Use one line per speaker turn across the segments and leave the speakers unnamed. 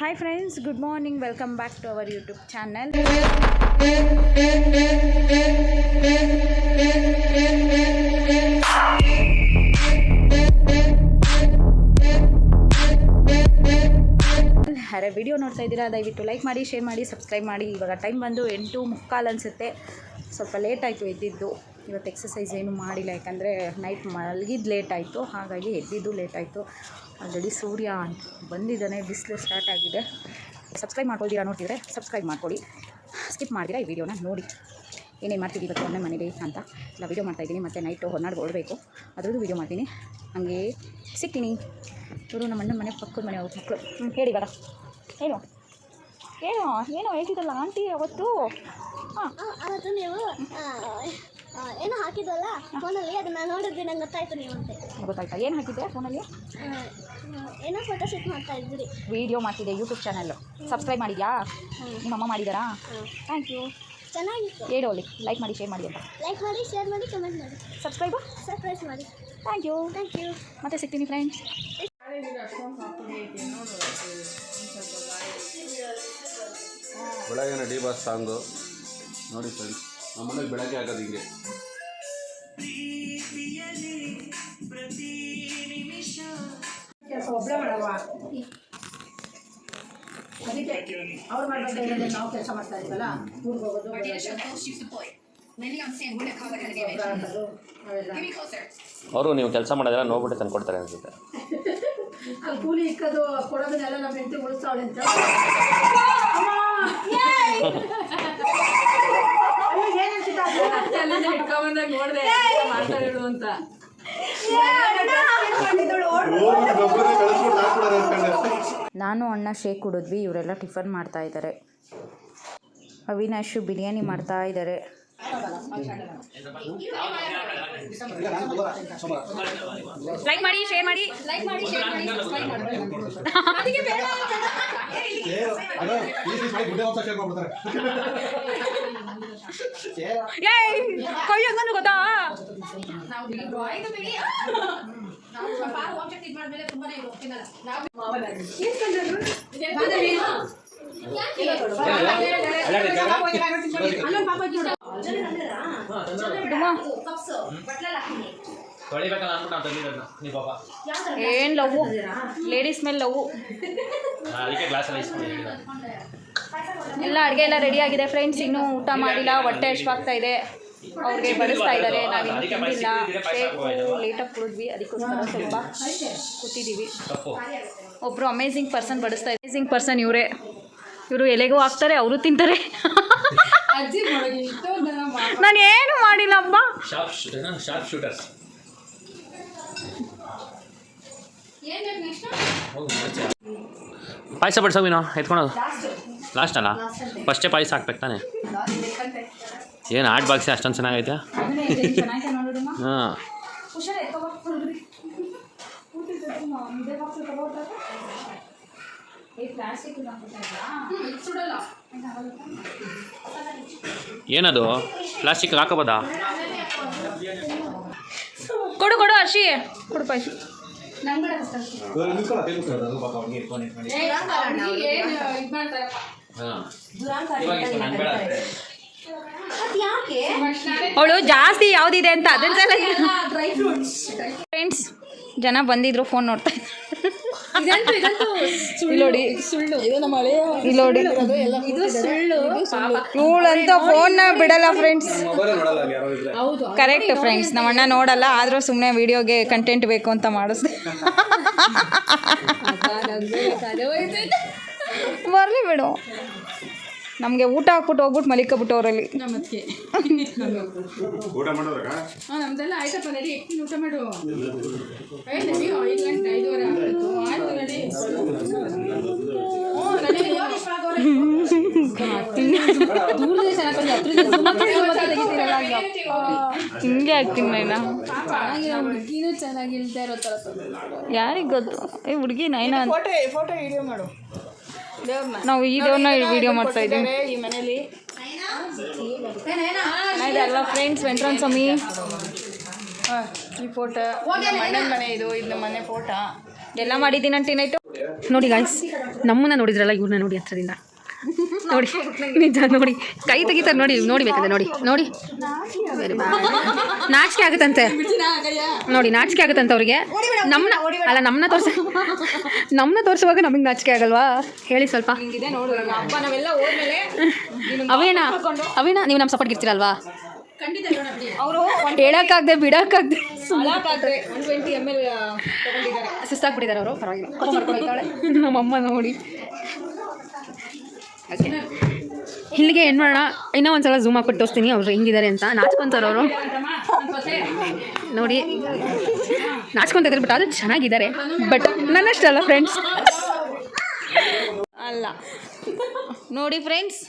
Hi friends, good morning. Welcome back to our YouTube channel. ಅರೆ video ನೋಡ್ತಾ ಇದ್ದೀರಾ, ದಯವಿಟ್ಟು ಲೈಕ್ ಮಾಡಿ, ಶೇರ್ ಮಾಡಿ, ಸಬ್ಸ್ಕ್ರೈಬ್ ಮಾಡಿ. ಇವಾಗ ಟೈಮ್ ಬಂದು 8:45 ಅನಿಸುತ್ತೆ. ಸ್ವಲ್ಪ ಲೇಟ್ ಆಯಿತು ಎದ್ದಿದ್ದು. ಇವತ್ತು ಎಕ್ಸಸೈಸ್ ಏನೂ ಮಾಡಿಲ್ಲ, ಯಾಕಂದರೆ ನೈಟ್ ಮಲಗಿದ್ದು ಲೇಟ್ ಆಯಿತು, ಹಾಗಾಗಿ ಎದ್ದಿದ್ದು ಲೇಟ್ ಆಯಿತು. ಆಲ್ರೆಡಿ ಸೂರ್ಯ ಬಂದಿದ್ದಾನೆ, ಬಿಸಿಲು ಸ್ಟಾರ್ಟ್ ಆಗಿದೆ. ಸಬ್ಸ್ಕ್ರೈಬ್ ಮಾಡ್ಕೊಳ್ತೀರಾ ನೋಡ್ತಿದ್ರೆ ಸಬ್ಸ್ಕ್ರೈಬ್ ಮಾಡ್ಕೊಳ್ಳಿ. ಸ್ಕಿಪ್ ಮಾಡ್ತೀರಾ ಈ ವಿಡಿಯೋನ ನೋಡಿ. ಏನೇನು ಮಾಡ್ತೀವಿ ಇವತ್ತು ಒಳ್ಳೆ ಮನೇಲಿ ಅಂತ ಎಲ್ಲ ವೀಡಿಯೋ ಮಾಡ್ತಾಯಿದ್ದೀನಿ. ಮತ್ತು ನೈಟು ಹೊರನಾಡು ಓಡಬೇಕು, ಅದ್ರದ್ದು ವೀಡಿಯೋ ಮಾಡ್ತೀನಿ. ಹಾಗೆ ಸಿಗ್ತೀನಿ. ಇವರು ನಮ್ಮ ಅಣ್ಣನ ಮನೆ ಪಕ್ಕದ ಮನೆ ಅವ್ರ ಮಕ್ಕಳು. ಹೇಳಿ ಬರ, ಏನು ಏನು ಏನೋ ಹೇಳ್ತಿದ್ದಲ್ಲ ಆಂಟಿ ಅವತ್ತು. ಹಾಂ,
ಅವತ್ತು ನೀವು ಏನೋ ಹಾಕಿದ್ವಲ್ಲ ಫೋನಲ್ಲಿ, ಅದನ್ನ ನೋಡಿದ್ವಿ, ನಂಗೆ ಗೊತ್ತಾಯ್ತು ನೀವು ಅಂತ.
ಗೊತ್ತಾಯ್ತಾ? ಏನು ಹಾಕಿದ್ದೆ ಫೋನಲ್ಲಿ?
ಏನೋ ಫೋಟೋ ಶೂಟ್ ಮಾಡ್ತಾ ಇದ್ರಿ,
ವೀಡಿಯೋ ಮಾಡ್ತಿದ್ದೆ. ಯೂಟ್ಯೂಬ್ ಚಾನಲ್ಲು ಸಬ್ಸ್ಕ್ರೈಬ್ ಮಾಡಿದ್ಯಾ? ನಿಮ್ಮ ಅಮ್ಮ ಮಾಡಿದಾರಾ? ಥ್ಯಾಂಕ್ ಯು,
ಚೆನ್ನಾಗಿತ್ತು.
ಹೇಳೋಲಿ ಲೈಕ್ ಮಾಡಿ, ಶೇರ್ ಮಾಡಿ ಅಂತ.
ಲೈಕ್ ಮಾಡಿ, ಶೇರ್ ಮಾಡಿ, ಕಮೆಂಟ್ ಮಾಡಿ,
ಸಬ್ಸ್ಕ್ರೈಬ್
ಮಾಡಿ.
Thank you. ಮತ್ತೆ ಸಿಗ್ತೀನಿ ಫ್ರೆಂಡ್ಸ್.
ಬೆಳಗ್ಗೆ ಡಿ ಬಾಸ್ ಸಾಂಗು ನೋಡಿ ಫ್ರೆಂಡ್ಸ್, ನಮ್ಮ ಮನೇಲಿ ಬೆಳಗ್ಗೆ ಆಗೋದು ಹಿಂಗೆ.
ಒಬ್ಬಳೇ ಮಾಡವ, ಅದಕ್ಕೆ ಅವ್ರು ಮಾಡಬೇಕು, ನಾವು ಕೆಲಸ ಮಾಡ್ತಾ ಇದ್ವಲ್ಲ, ಊರಿಗೆ ಹೋಗೋದು
ಅವರು ನೀವು ಕೆಲಸ ಮಾಡೋದೆಲ್ಲ ನೋಡ್ಬಿಟ್ಟು ತಂದು ಕೊಡ್ತಾರೆ ಅನ್ಸುತ್ತೆ.
ಅಲ್ಲಿ ಕೂಲಿ ಇಕ್ಕೋದು ಕೊಡೋದನ್ನೆಲ್ಲ ನಮ್ಮ ಹೆಂಡತಿ ಉಳಿಸ್ತಾವಳೆ ಅಂತ ಇಟ್ಕೊಂಬಂದಾಗ ನೋಡಿದೆ ಮಾತಾಡೋದು ಅಂತ.
ನಾನು ಅಣ್ಣ ಶೇಕ್ ಕುಡಿದ್ವಿ. ಇವರೆಲ್ಲ ಟಿಫನ್ ಮಾಡ್ತಾ ಇದ್ದಾರೆ. ಅವಿನಾಶು ಬಿರಿಯಾನಿ ಮಾಡ್ತಾ ಇದ್ದಾರೆ. ಲೈಕ್ ಮಾಡಿ, ಶೇರ್ ಮಾಡಿ, ಕೈ ಹಂಗನ್ನು ಗೊತ್ತಾ? ಏನ್ ಲವ್, ಲೇಡೀಸ್ ಮೇಲೆ ಲವ್. ಎಲ್ಲ ಅಡುಗೆ ಎಲ್ಲ ರೆಡಿ ಆಗಿದೆ ಫ್ರೆಂಡ್ಸ್. ಇನ್ನೂ ಊಟ ಮಾಡಿಲ್ಲ, ಹೊಟ್ಟೆ ಹಶ್ವಾಗ್ತಾ ಇದೆ. ಅವ್ರಿಗೆ ಬಡಿಸ್ತಾ ಇದ್ದಾರೆ, ನಾವಿನ್ನೂ ತಿಂದಿಲ್ಲ. ಶೇಕು ಲೇಟಾಗಿ ಕುಡಿದ್ವಿ, ಅದಕ್ಕೋಸ್ಕರ ಸ್ವಲ್ಪ ಕೂತಿದ್ದೀವಿ. ಒಬ್ಬರು ಅಮೇಝಿಂಗ್ ಪರ್ಸನ್ ಬಡಿಸ್ತಾ ಇದ್ದಾರೆ. ಅಮೇಝಿಂಗ್ ಪರ್ಸನ್ ಇವರೇ. ಇವರು ಎಲೆಗೂ ಹಾಕ್ತಾರೆ, ಅವರು ತಿಂತಾರೆ. ನಾನು ಏನು ಮಾಡಿಲ್ಲ ಅಬ್ಬ.
ಪಾಯಸ ಬಡ್ಸೋವಿನೋ ಎತ್ಕೊಳೋದು ಲಾಸ್ಟ್ ಅಲ್ಲ, ಫಸ್ಟೇ ಪಾಯಸ ಹಾಕ್ಬೇಕು ತಾನೆ. ಏನು ಆರ್ಟ್ ಬಾಕ್ಸಿ ಅಷ್ಟೊಂದು ಚೆನ್ನಾಗೈತೆ. ಹಾಂ, ಏನದು ಪ್ಲಾಸ್ಟಿಕ್ ಹಾಕೋಬೋದಾ?
ಕೊಡು ಕೊಡು ಅರ್ಶಿ, ಕೊಡು ಪಾಯಸ. ಅವಳು ಜಾಸ್ತಿ ಯಾವುದಿದೆ ಅಂತ ಅದನ್ನ ಸಲ. ಫ್ರೆಂಡ್ಸ್ ಜನ ಬಂದಿದ್ರು, ಫೋನ್ ನೋಡ್ತಾ ಇದ್ರು. ನೋಡಿ ಇವಳಂತ ಫೋನ್ನ ಬಿಡಲ್ಲ ಫ್ರೆಂಡ್ಸ್. ಕರೆಕ್ಟ್ ಫ್ರೆಂಡ್ಸ್, ನಮ್ಮ ಅಣ್ಣ ನೋಡಲ್ಲ, ಆದರೂ ಸುಮ್ಮನೆ ವಿಡಿಯೋಗೆ ಕಂಟೆಂಟ್ ಬೇಕು ಅಂತ ಮಾಡಿಸ್ದೆ. ಬರಲಿ ಬಿಡು, ನಮಗೆ ಊಟ ಹಾಕ್ಬಿಟ್ಟು ಹೋಗ್ಬಿಟ್ಟು ಮಲಿಕಬಿಟ್ಟು ಅವರಲ್ಲಿ.
ನಮ್ದೆಲ್ಲ ಆಯ್ತಪ್ಪ, ನಡಿ ಊಟ ಮಾಡು. ನಡಿ 5 ಗಂಟೆ 5:30 ಆಯ್ತು, ನಡಿ.
ಹಿಂಗೆ ಆಗ್ತೀನಿ ನೈನಾ.
ಹುಡುಗಿನೂ ಚೆನ್ನಾಗಿ ಇಲ್ದೇ ಇರೋ ಥರ
ಯಾರಿಗೆ ಗೊತ್ತು? ಏ ಹುಡುಗಿ ನೈನಾ.
ಫೋಟೋ ವಿಡಿಯೋ ಮಾಡು.
ನಾವು ಈ ದೇವ್ರನ್ನ ವಿಡಿಯೋ ಮಾಡ್ತಾ ಇದ್ದೀವಿ
ಈ ಮನೇಲಿ.
ಇದೆಲ್ಲ ಫ್ರೆಂಡ್ಸ್ ವೆಂಟ್ರಾನ್ ಸ್ವಾಮಿ.
ಈ ಫೋಟೋ ನಮ್ಮ ಅಣ್ಣನ ಮನೆ, ಇದು ನಮ್ಮ ಮನೆ ಫೋಟೋ.
ಎಲ್ಲ ಮಾಡಿದ್ದೀನಿ ಆಂಟಿ ನೈಟು.
ನೋಡಿ ಗಾಯ್ಸ್, ನಮ್ಮನ್ನ ನೋಡಿದ್ರಲ್ಲ, ಇವ್ರನ್ನ ನೋಡಿ ಹತ್ರದಿಂದ ನೋಡಿ, ನಿಜ ನೋಡಿ, ಕೈ ತೆಗಿತಾರೆ ನೋಡಿ, ನೋಡಿಬೇಕಂದ್ರೆ ನೋಡಿ ನೋಡಿ, ನಾಚಿಕೆ ಆಗುತ್ತಂತೆ ನೋಡಿ, ನಾಚಿಕೆ ಆಗುತ್ತಂತೆ ಅವ್ರಿಗೆ. ನಮ್ಮನ್ನ ತೋರಿಸುವಾಗ ನಮಗೆ ನಾಚಿಕೆ ಆಗಲ್ವಾ ಹೇಳಿ ಸ್ವಲ್ಪ. ಅವೇನ ನೀವು ನಮ್ಮ ಸಪೋರ್ಟ್ ಇರ್ತೀರಲ್ವಾ,
ಅವರು
ಹೇಳಕ್ಕಾಗದೆ ಬಿಡಕ್ಕಾಗದೆ
120 ml
ಸುಸ್ತಾಗ್ಬಿಟ್ಟಿದ್ದಾರೆ ಅವರು. ಪರವಾಗಿಲ್ಲ, ನಮ್ಮಮ್ಮ ನೋಡಿ. ಓಕೆ, ಇಲ್ಲಿಗೆ ಏನು ಮಾಡೋಣ, ಇನ್ನೂ ಒಂದ್ಸಲ ಝೂಮ್ ಹಾಕ್ಬಿಟ್ಟು ತೋರಿಸ್ತೀನಿ ಅವ್ರು ಹೆಂಗಿದ್ದಾರೆ ಅಂತ. ನಾಚ್ಕೊಂತಾರೆ ಅವರು ನೋಡಿ, ನಾಚ್ಕೊಂತಿದ್ದಾರೆ, ಬಟ್ ಅದು ಚೆನ್ನಾಗಿದ್ದಾರೆ. ಬಟ್ ನನ್ನಷ್ಟಲ್ಲ ಫ್ರೆಂಡ್ಸ್,
ಅಲ್ಲ ನೋಡಿ ಫ್ರೆಂಡ್ಸ್,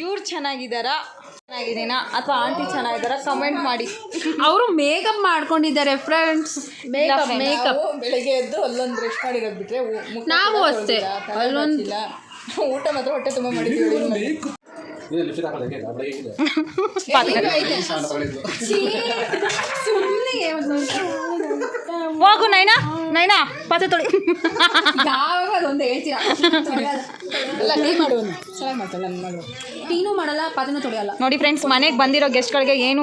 ಇವ್ರು ಚೆನ್ನಾಗಿದ್ದಾರಾ ಚೆನ್ನಾಗಿದ್ದೀನಾ ಅಥವಾ ಆಂಟಿ ಚೆನ್ನಾಗಿದ್ದಾರಾ ಕಮೆಂಟ್ ಮಾಡಿ.
ಅವರು ಮೇಕಪ್ ಮಾಡ್ಕೊಂಡಿದ್ದಾರೆ ಫ್ರೆಂಡ್ಸ್, ಮೇಕಪ್.
ಬೆಳಿಗ್ಗೆ ಎದ್ದು ಅಲ್ಲೊಂದು ಬ್ರಷ್ ಮಾಡಿರೋದು ಬಿಟ್ರೆ
ನಾವು ಅಷ್ಟೇ ಅಲ್ಲೊಂದು
ಊಟ ಮಾತ್ರ ಹೊಟ್ಟೆ ತುಂಬ ಮಾಡಿದ್ದೀವಿ.
ಹೋಗು ನೈನಾ, ನೈನಾ ಪಾತ್ರೆ ತೊಳಿ.
ಯಾವಾಗ ಒಂದು ಹೇಳ್ತೀರಾ,
ಎಲ್ಲ ಟೀ ಮಾಡು, ಚೆನ್ನಾಗಿ ಮಾಡ್ತಾಳೆ ನನ್ನ ಮಗಳು.
ಟೀನೂ ಮಾಡಲ್ಲ, ಪಾತ್ರೆನೂ ತೊಳೆಯಲ್ಲ.
ನೋಡಿ ಫ್ರೆಂಡ್ಸ್, ಮನೆಗೆ ಬಂದಿರೋ ಗೆಸ್ಟ್ಗಳಿಗೆ ಏನು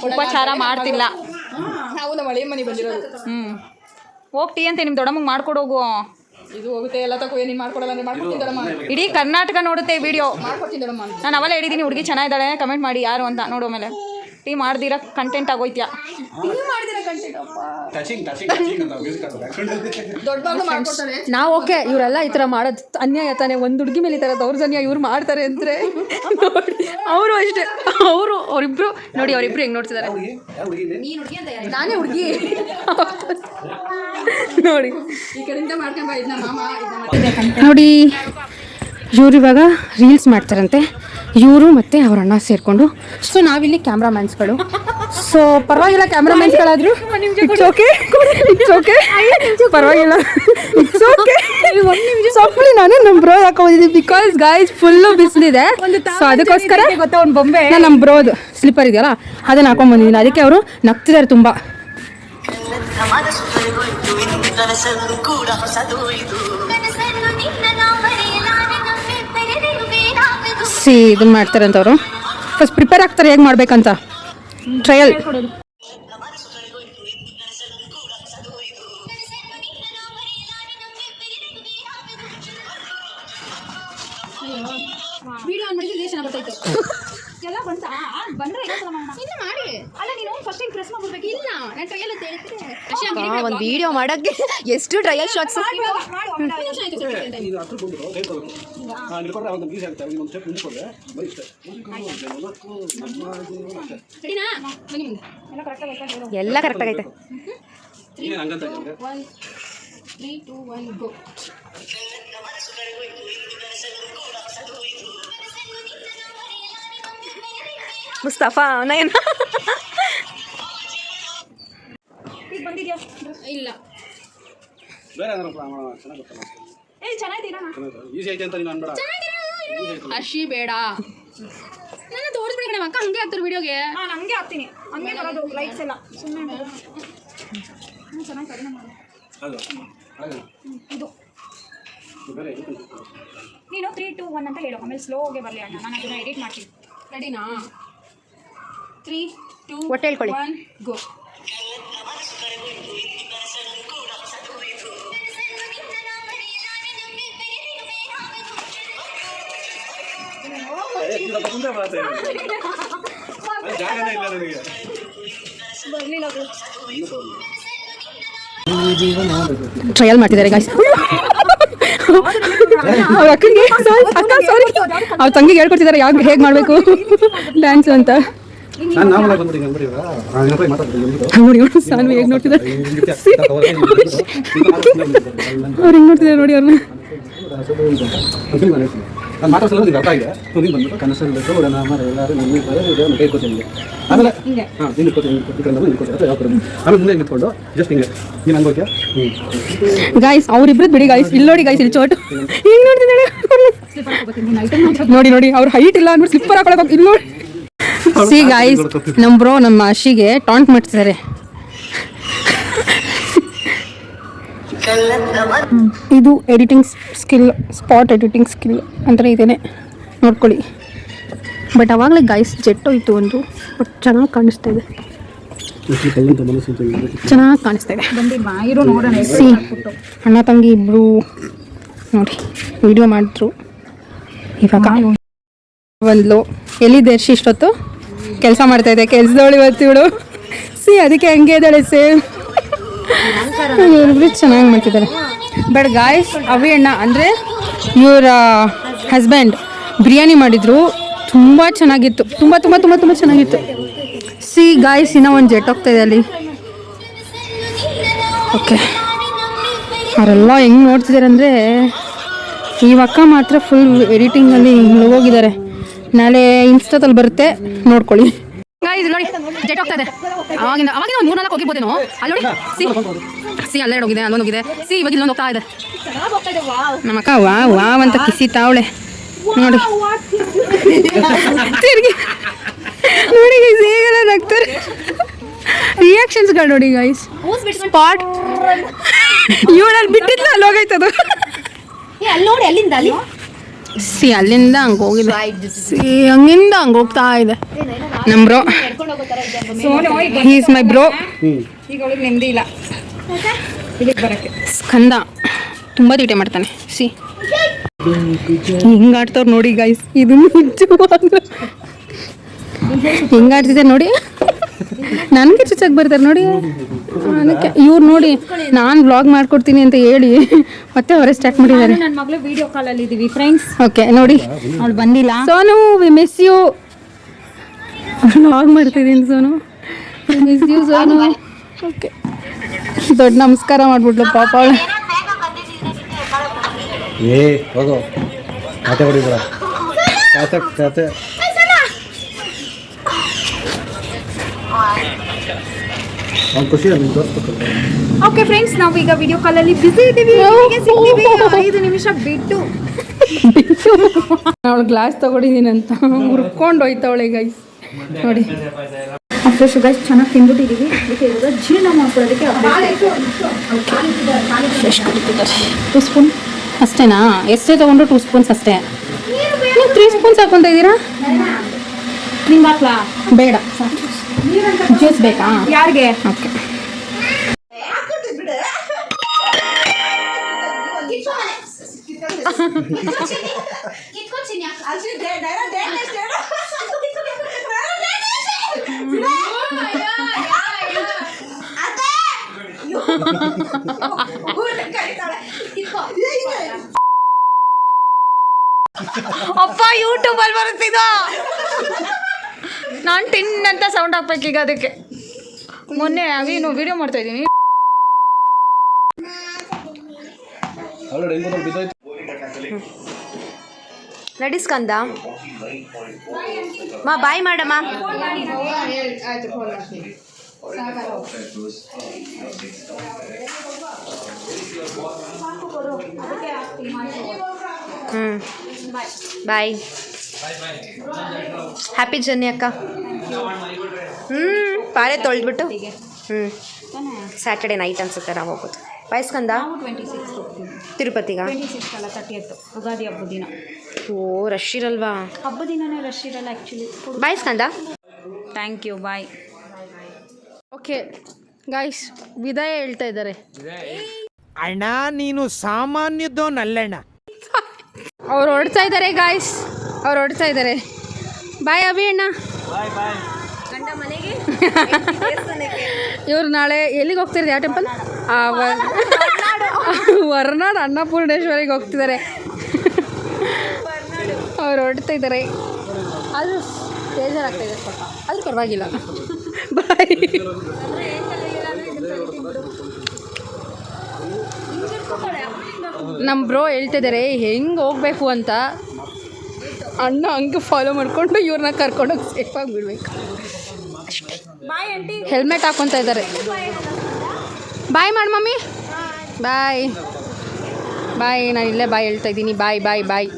ಉಪಚಾರ ಮಾಡ್ತಿಲ್ಲ.
ನಾವು ನಮ್ಮ ಹಳೆ ಮನೆ ಬಂದಿರೋದು.
ಹೋಗಿ ಟೀ ಅಂತ ನಿಮ್ಮ ದೊಡ್ಡಮ್ಮಗೆ ಮಾಡ್ಕೊಡೋಗು.
ಇದು ಹೋಗುತ್ತೆ ಎಲ್ಲ ತಗೋ, ನೀನು ಮಾಡ್ಕೊಡಲ್ಲ ಅಂದ್ರೆ ಮಾಡ್ಕೊಡ್ತೀನಿ ದೊಡ್ಡಮ್ಮ,
ಇಡೀ ಕರ್ನಾಟಕ ನೋಡುತ್ತೆ ವಿಡಿಯೋ.
ಮಾಡ್ಕೊಡ್ತೀನಿ ದೊಡ್ಡಮ್ಮ.
ನಾನು ಅವೆಲ್ಲ ಹೇಳಿದ್ದೀನಿ, ಹುಡುಗಿ ಚೆನ್ನಾಗಿದ್ದಾಳೆ ಕಮೆಂಟ್ ಮಾಡಿ ಯಾರು ಅಂತ. ನೋಡೋ ಮೇಲೆ ಟೀ ಮಾಡ್ದಿರ ಕಂಟೆಂಟ್ ಆಗೋಯ್ತ್ಯಾ.
ದೊಡ್ಡ ಮಗಳು ಮಾಡ್ಕೊಡ್ತಾಳೆ.
ನಾವು ಓಕೆ, ಇವರೆಲ್ಲ ಈ ಥರ ಮಾಡೋದು ಅನ್ಯಾಯ ತಾನೆ. ಒಂದು ಹುಡುಗಿ ಮೇಲೆ ಈ ಥರ ದೌರ್ಜನ್ಯ ಇವ್ರು ಮಾಡ್ತಾರೆ ಅಂದರೆ ನೋಡಿ, ಅವರು ಅಷ್ಟೇ, ಅವರಿಬ್ರು ನೋಡಿ, ಅವರಿಬ್ರು ಹೆಂಗೆ ನೋಡ್ತಿದ್ದಾರೆ. ನಾನೇ ಹುಡುಗಿ ನೋಡಿ,
ಈ ಕಡೆಯಿಂದ ಮಾಡ್ಕೊಂಬ, ಇದನ್ನ ಮಾಮ ಇದನ್ನ
ನೋಡಿ. ಇವ್ರು ಇವಾಗ ರೀಲ್ಸ್ ಮಾಡ್ತಾರಂತೆ, ಇವರು ಮತ್ತು ಅವ್ರ ಅಣ್ಣ ಸೇರಿಕೊಂಡು. ಸೊ ನಾವಿಲ್ಲಿ ಕ್ಯಾಮ್ರಾಮ್ಯಾನ್ಸ್ಗಳು. ಸೊ ಪರವಾಗಿಲ್ಲ, ಕ್ಯಾಮ್ರಾಮ್ಯಾನ್ಸ್ಗಳಾದರೂ ಇಟ್ಸ್ ಓಕೆ, ಪರವಾಗಿಲ್ಲ, ಇಟ್ಸ್ ಓಕೆ. ಸೊಪ್ಪಳಿ ನಾನು ನಮ್ಮ ಬ್ರೋ ಹಾಕೋದಿದ್ದೆ, ಬಿಕಾಸ್ ಗಾಯ್ಸ್ ಫುಲ್ಲು ಬಿಸಿಲಿದೆ. ಸೊ ಅದಕ್ಕೋಸ್ಕರ
ಬೊಂಬೆ
ನಾನು ನಮ್ಮ ಬ್ರೋದು ಸ್ಲಿಪ್ಪರ್ ಇದೆಯಲ್ಲ ಅದನ್ನು ಹಾಕೊಂಡ್ಬಂದಿದ್ದೀನಿ. ಅದಕ್ಕೆ ಅವರು ನಗ್ತಿದ್ದಾರೆ ತುಂಬ. ಇದನ್ನ ಮಾಡ್ತಾರಂತವ್ರು. ಫಸ್ಟ್ ಪ್ರಿಪೇರ್ ಆಗ್ತಾರೆ ಹೇಗೆ ಮಾಡ್ಬೇಕಂತ, ಟ್ರಯಲ್.
ವಿಡಿಯೋ ಆನ್ ಮಾಡಿದ್ರೆ ದೇಶ ಬರ್ತೈತೆ
ಎಲ್ಲ ಬಂತ ಬಂದ್ರೆ
ಇನ್ನು ಮಾಡಿ.
ಅಲ್ಲ ನೀನು ಫಸ್ಟ್ ಟೈಮ್ ಪ್ರೆಸ್ ಮಾಡ್ಬಿಡ್ಬೇಕು.
ಇಲ್ಲ ನಾನು ಟ್ರಯಲ್ ಅಂತ ಹೇಳ್ತೀನಿ.
ಒಂದು ವಿಡಿಯೋ ಮಾಡೋಕ್ಕೆ ಎಷ್ಟು ಟ್ರಯಲ್ ಶಾಟ್ಸ್. ಎಲ್ಲ ಕರೆಕ್ಟಾಗೈತೆ.
3, 2, 1 ಗೋ.
ಮುಸ್ತಫಾ ನಯನ
ಈಗ ಬಂದಿದ್ಯಾ?
ಇಲ್ಲ
ಬೇರೆ ಏನಾದ್ರು ಚೆನ್ನಾಗಿ ಗೊತ್ತಲ್ಲ,
ಚೆನ್ನಾಗಿದ್ದೀರಾ?
ಈಸಿ ಐತೆ ಅಂತ ನೀನು ಅನ್ಬೇಡ.
ಅಶಿ ಬೇಡ, ನನ್ನ ತೋರಿಸ್ಬಿಡಿ ನಮ್ಮ ಅಕ್ಕ ಹಂಗೆ ಆಗ್ತಾರೆ ವಿಡಿಯೋಗೆ.
ನಾನು ಹಂಗೆ ಹಾಕ್ತೀನಿ, ಹಂಗೆ ಬರೋದು ಲೈಟ್ಸ್ ಎಲ್ಲ ಸುಮ್ಮನೆ ಚೆನ್ನಾಗಿ ಕಡಿಮೆ ಮಾಡು. ಇದು
ಬೇರೆ
ನೀನು 3, 2, 1 ಅಂತ ಹೇಳು, ಆಮೇಲೆ ಸ್ಲೋಗೆ ಬರಲಿ ಅಣ್ಣ, ನಾನು ಅದನ್ನು ಎಡಿಟ್ ಮಾಡ್ತೀನಿ.
ರೆಡಿನಾ? 3, 2,
ಒಟ್ಟು ಹೇಳ್ಕೊಳ್ಳಿ.
1 ಗೋ.
ಜಾಗನೇ ಇಲ್ಲ ನನಗೆ.
ಟ್ರಯಲ್ ಮಾಡ್ತಿದ್ದಾರೆ ಗಾಯ್ಸ್. ಅವ್ರ ಅಕ್ಕಂಗೆ ಅಕ್ಕ ಸಾರಿ ಅವ್ರ ತಂಗಿಗೆ ಹೇಳ್ಕೊಡ್ತಿದ್ದಾರೆ ಯಾಕೆ ಹೇಗೆ ಮಾಡಬೇಕು ಡ್ಯಾನ್ಸ್ ಅಂತ. ನೋಡಿ ಸಾನ್ವಿ ಹೇಗೆ ನೋಡ್ತಿದ್ದಾರೆ, ಅವ್ರು ಹೆಂಗೆ ನೋಡ್ತಿದ್ದಾರೆ ನೋಡಿ ಅವ್ರನ್ನ.
ನಾನು ಮಾತಾಡ್ಸಲ್ಲ ನಿಮ್ಗೆ ಅರ್ಥ ಆಗಿದೆ. ನೀನು ಬಂದ್ಬಿಟ್ಟು ಕನಸಲ್ಲಿ ಓಡೋಣ ಮರ ಎಲ್ಲರೂ ನಿಮಗೆ ಬರೋದು ಕೈ ಕೊಡ್ತೀನಿ. ಆಮೇಲೆ ಹಾಂ ನೀನು ಇಟ್ಕೊತೀನಿ, ಆಮೇಲೆ ಮುಂದೆ ನಿಂತ್ಕೊಂಡು ಜಸ್ಟ್ ಹಿಂಗೆ ನೀನು ಹಂಗೋಕ್ಯಾ.
ಗಾಯ್ಸ್ ಅವ್ರಿಬ್ರದ್ದು ಬಿಡಿ ಗಾಯ್ಸ್, ಇಲ್ಲಿ ನೋಡಿ ಗಾಯ್ಸ್, ಇಲ್ಲಿ ಚೋಟು ಹಿಂಗೆ ನೋಡ್ತಿದ್ದಾಳೆ ನೋಡಿ ನೋಡಿ. ಅವ್ರ ಹೈಟ್ ಇಲ್ಲ ಅಂದ್ಬಿಟ್ಟು ಸ್ಲಿಪ್ಪರ್ ಹಾಕೊಳಕ್ಕೆ ಇಲ್ಲಿ ನೋಡಿ. ಸಿ ಗಾಯ್ಸ್, ನಮ್ಮ ಬ್ರೋ ನಮ್ಮ ಅಶಿಗೆ ಟಾಂಟ್ ಮಾಡ್ತಿದ್ದಾರೆ. ಇದು editing skill, spot editing skill ಅಂದರೆ ಇದೇನೆ, ನೋಡ್ಕೊಳ್ಳಿ. ಬಟ್ ಆವಾಗಲೇ ಗೈಸ್ ಜೆಟ್ಟೋಯ್ತು ಒಂದು, ಬಟ್ ಚೆನ್ನಾಗಿ ಕಾಣಿಸ್ತಾ ಇದೆ, ಚೆನ್ನಾಗಿ ಕಾಣಿಸ್ತಾ ಇದೆ.
ಇರು ನೋಡೋಣ.
ಸಿ ಅಣ್ಣ ತಂಗಿ ಇಬ್ಬರು ನೋಡಿ ವಿಡಿಯೋ ಮಾಡಿದ್ರು. ಇವಾಗ ಬಂದ್ಲು. ಎಲ್ಲಿದ್ದೆ ಇಷ್ಟೊತ್ತು? ಕೆಲಸ ಮಾಡ್ತಾ ಇದೆ, ಕೆಲಸದವಳು ಇವತ್ತು ಇವಳು. ಸಿ ಅದಕ್ಕೆ ಹಂಗೆ ಇದ್ದಾಳೆ ಸೇಮ್. ಇವ್ರಿಬ್ರು ಚೆನ್ನಾಗಿ ಮಾಡ್ತಿದ್ದಾರೆ. ಬಟ್ ಗಾಯ್ಸ್ ಅವಿ ಅಣ್ಣ ಅಂದರೆ ಇವರ ಹಸ್ಬೆಂಡ್ ಬಿರಿಯಾನಿ ಮಾಡಿದರು, ತುಂಬ ಚೆನ್ನಾಗಿತ್ತು, ತುಂಬ ತುಂಬ ತುಂಬ ತುಂಬ ಚೆನ್ನಾಗಿತ್ತು. ಸಿ ಗಾಯ್ಸ್ ಇನ್ನೂ ಒಂದು ಜೆಟ್ ಹೋಗ್ತಾ ಇದೆ ಅಲ್ಲಿ. ಓಕೆ, ಅವರೆಲ್ಲ ಹೆಂಗೆ ನೋಡ್ತಿದ್ದಾರೆ ಅಂದರೆ ಈ ಅಕ್ಕ ಮಾತ್ರ ಫುಲ್ ಎಡಿಟಿಂಗಲ್ಲಿ ಹೋಗಿದ್ದಾರೆ. ನಾಳೆ ಇನ್ಸ್ಟಾದಲ್ಲಿ ಬರುತ್ತೆ, ನೋಡ್ಕೊಳ್ಳಿ. ಇದು ನೋಡಿ ಜೆಟ್ ಹೋಗ್ತಾ ಇದೆ. ಅವಾಗಿಂದ ಒಂದು 3-4 ಹೋಗಿರ್ಬೋದೇನೋ. ಅಲ್ಲಿ ನೋಡಿ ಸಿ ಅಲ್ಲೆರಡು ಹೋಗಿದೆ, ಅಲ್ಲೊಂದು ಹೋಗಿದೆ. ಸಿ ಇವಾಗ ಇಲ್ಲೊಂದು ಹೋಗ್ತಾ ಇದೆ. ನಮ್ಮ ಅಕ್ಕ ವಾವ್ ಅಂತ ಕಿಸಿತಾವಳೆ ನೋಡಿ. ತಿರ್ಗಿ ನೋಡಿ ಗೈಸ್ ಹೇಗೆಲ್ಲ ನಗ್ತಾರೆ. ರಿಯಾಕ್ಷನ್ಸ್ಗಳು ನೋಡಿ ಗೈಸ್. ಸ್ಪಾಟ್ ಇವಳಲ್ಲಿ ಬಿಟ್ಟಿದ್ಲ, ಅಲ್ಲಿ ಹೋಗೈತದು.
ನೋಡಿ ಅಲ್ಲಿಂದ ಅಲ್ಲಿ
ಸಿ ಅಲ್ಲಿಂದ ಹಂಗೆ ಹೋಗಿದೆ. ಸಿ ಹಂಗಿಂದ ಹಂಗೆ ಹೋಗ್ತಾ ಇದೆ. ನಮ್ಮ bro, he is my bro.
ಈಗ ಅವಳಿಗೆ ನೆಮ್ಮದಿ ಇಲ್ಲ ಇಲ್ಲಿಗೆ ಬರೋಕ್ಕೆ.
ಸ್ಕಂದ ತುಂಬ ತೀಟೆ ಮಾಡ್ತಾನೆ. ಸಿ ಹಿಂಗೆ ಆಡ್ತವ್ರು ನೋಡಿ ಗೈಸ್. ಇದು ನಿಜವಾಗ್ಲೂ ಹಿಂಗೆ ಆಡ್ತಿದ್ದಾರೆ ನೋಡಿ. ನನಗೆ ಚುಚ್ಚಾಗಿ ಬರ್ತಾರೆ ನೋಡಿ. ಅದಕ್ಕೆ ಇವ್ರು ನೋಡಿ ನಾನು ವ್ಲಾಗ್ ಮಾಡ್ಕೊಡ್ತೀನಿ ಅಂತ ಹೇಳಿ ಮತ್ತೆ ಅವರೇ ಸ್ಟಾರ್ಟ್ ಮಾಡಿದ್ದಾರೆ.
ನನ್ನ ಮಗಳು ವಿಡಿಯೋ ಕಾಲಲ್ಲಿ ಇದ್ದೀವಿ ಫ್ರೆಂಡ್ಸ್.
ಓಕೆ ನೋಡಿ,
ಅವಳು ಬಂದಿಲ್ಲ.
Sonu we miss you. Vlog ಮಾಡ್ತಿದ್ದೀನಿ Sonu, miss you Sonu. Okay, ದೊಡ್ಡ ನಮಸ್ಕಾರ ಮಾಡ್ಬಿಟ್ಲು ಪಾಪ ಅವಳು.
ಏ ಹೋಗೋ ಖಾತೆ ಹೊಡಿಬೇಡ, ಖಾತೆ ಅವ್ನು ಖುಷಿ ನಿಮ್ಗೆ ತೋರಿಸ್ಬೇಕಲ್ಲ.
ಓಕೆ ಫ್ರೆಂಡ್ಸ್, ನಾವು ಈಗ ವಿಡಿಯೋ ಕಾಲಲ್ಲಿ ಬಿಸಿ ಇದ್ದೀವಿ. ಸಿಗ್ತೀವಿ 5 ನಿಮಿಷ ಬಿಟ್ಟು.
ಅವಳು ಗ್ಲಾಸ್ ತಗೊಂಡಿದ್ದೀನಿ ಅಂತ ಹುರ್ಕೊಂಡು ಹೋಯ್ತವಳೆ ಗೈಸ್ ನೋಡಿ.
ಫ್ರೆಶ್ ಗೈಸ್ ಚೆನ್ನಾಗಿ ತಿಂದ್ಬಿಟ್ಟಿದ್ದೀವಿ. ಅದಕ್ಕೆ ಇವಾಗ ಜೀರ್ಣ ಮಾಡ್ಕೊಳ್ಳೋದಕ್ಕೆ
ಫ್ರೆಶ್ ಕುಡಿತಿದ್ದಾರೆ. 2 ಸ್ಪೂನ್ ಅಷ್ಟೇನಾ? ಎಷ್ಟೇ ತೊಗೊಂಡ್ರು 2 ಸ್ಪೂನ್ಸ್ ಅಷ್ಟೇ. ನೀವು 3 ಸ್ಪೂನ್ಸ್ ಹಾಕೊತಾ ಇದ್ದೀರಾ?
ನಿಂಗೆ ಹಾಕ್ಲಾ?
ಬೇಡ, ಜ್ಯೂಸ್ ಬೇಕಾ?
ಯಾರಿಗೆ?
ಓಕೆ.
ಅಪ್ಪ ಯೂಟ್ಯೂಬಲ್ಲಿ ಬರುತ್ತಿದ್ದು. ನಾನು ಟಿನ್ ಅಂತ ಸೌಂಡ್ ಹಾಕ್ಬೇಕೀಗ. ಅದಕ್ಕೆ ಮೊನ್ನೆ ಅವಿನು ವಿಡಿಯೋ ಮಾಡ್ತಾ ಇದ್ದೀನಿ.
ನಡಿಸ್ಕಂದ ಮಾ ಬಾಯ್ ಮಾಡಮ್ಮ. ಬಾಯ್. ಹ್ಯಾಪಿ ಜರ್ನಿ ಅಕ್ಕ. ಪಾರೆ ತೊಳೆದ್ಬಿಟ್ಟು ಸ್ಯಾಟರ್ಡೆ ನೈಟ್ ಅನ್ಸುತ್ತೆ ನಾವು ಹೋಗೋದು. ಬಾಯ್ಸ್ಕಂದ
26
ತಿರುಪತಿಗ?
26 ಅಲ್ಲ 30th ಯುಗಾದಿ ಹಬ್ಬದ ದಿನ.
ಓ ರಶ್ ಇರಲ್ವಾ?
ಹಬ್ಬದ ದಿನನೇ ರಶ್ ಇರಲ್ಲ ಆ್ಯಕ್ಚುಲಿ.
ಬಾಯ್ಸ್ಕಂದ.
Thank you, bye.
Okay guys, ವಿದಾಯ ಹೇಳ್ತಾ ಇದ್ದಾರೆ.
ಅಣ್ಣ ನೀನು ಸಾಮಾನ್ಯದೋನಲ್ಲಣ್ಣ.
ಅವ್ರು ಹೊಡ್ತಾ ಇದ್ದಾರೆ ಗಾಯ್ಸ್, ಅವ್ರು ಹೊಡ್ತಾ ಇದ್ದಾರೆ. ಬಾಯ್ ಅಭಿ ಅಣ್ಣ. ಇವ್ರು ನಾಳೆ ಎಲ್ಲಿಗೆ ಹೋಗ್ತಿರೋದು? ಯಾವ ಟೆಂಪಲ್? ಹೊರನಾಡು ಅನ್ನಪೂರ್ಣೇಶ್ವರಿಗೆ ಹೋಗ್ತಿದ್ದಾರೆ. ಅವ್ರು ಹೊಡ್ತಾ ಇದ್ದಾರೆ. ಅದು ಬೇಜಾರಾಗ್ತಾಯಿದೆ ಪಾಪ, ಆದರೂ ಪರವಾಗಿಲ್ಲ. ಬಾಯ್. ನಮ್ಮ ಬ್ರೋ ಹೇಳ್ತಿದ್ದಾರೆ ಹೆಂಗೆ ಹೋಗ್ಬೇಕು ಅಂತ. ಅಣ್ಣ ಹಂಗೆ ಫಾಲೋ ಮಾಡಿಕೊಂಡು ಇವ್ರನ್ನ ಕರ್ಕೊಂಡೋಗಿ ಸೇಫಾಗಿ ಬಿಡ್ಬೇಕು ಅಷ್ಟೇ. ಹೆಲ್ಮೆಟ್ ಹಾಕ್ಕೊತಾ ಇದ್ದಾರೆ. ಬಾಯ್ ಮಾಡಿ ಮಮ್ಮಿ. ಬಾಯ್ ಬಾಯ್. ನಾನು ಇಲ್ಲೇ ಬಾಯ್ ಹೇಳ್ತಾ ಇದ್ದೀನಿ. ಬಾಯ್ ಬಾಯ್ ಬಾಯ್.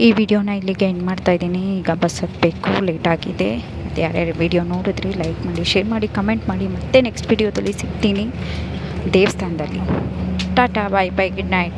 ಈ ವಿಡಿಯೋನ ಇಲ್ಲಿಗೆ ಎಂಡ್ ಮಾಡ್ತಾ ಇದ್ದೀನಿ. ಈಗ ಬಸ್ ಹತ್ತಬೇಕು, ಲೇಟ್ ಆಗಿದೆ. ಮತ್ತು ಯಾರ್ಯಾರು ವಿಡಿಯೋ ನೋಡಿದ್ರಿ ಲೈಕ್ ಮಾಡಿ, ಶೇರ್ ಮಾಡಿ, ಕಮೆಂಟ್ ಮಾಡಿ. ಮತ್ತೆ ನೆಕ್ಸ್ಟ್ ವಿಡಿಯೋದಲ್ಲಿ ಸಿಗ್ತೀನಿ ದೇವಸ್ಥಾನದಲ್ಲಿ. Tata bye bye good night.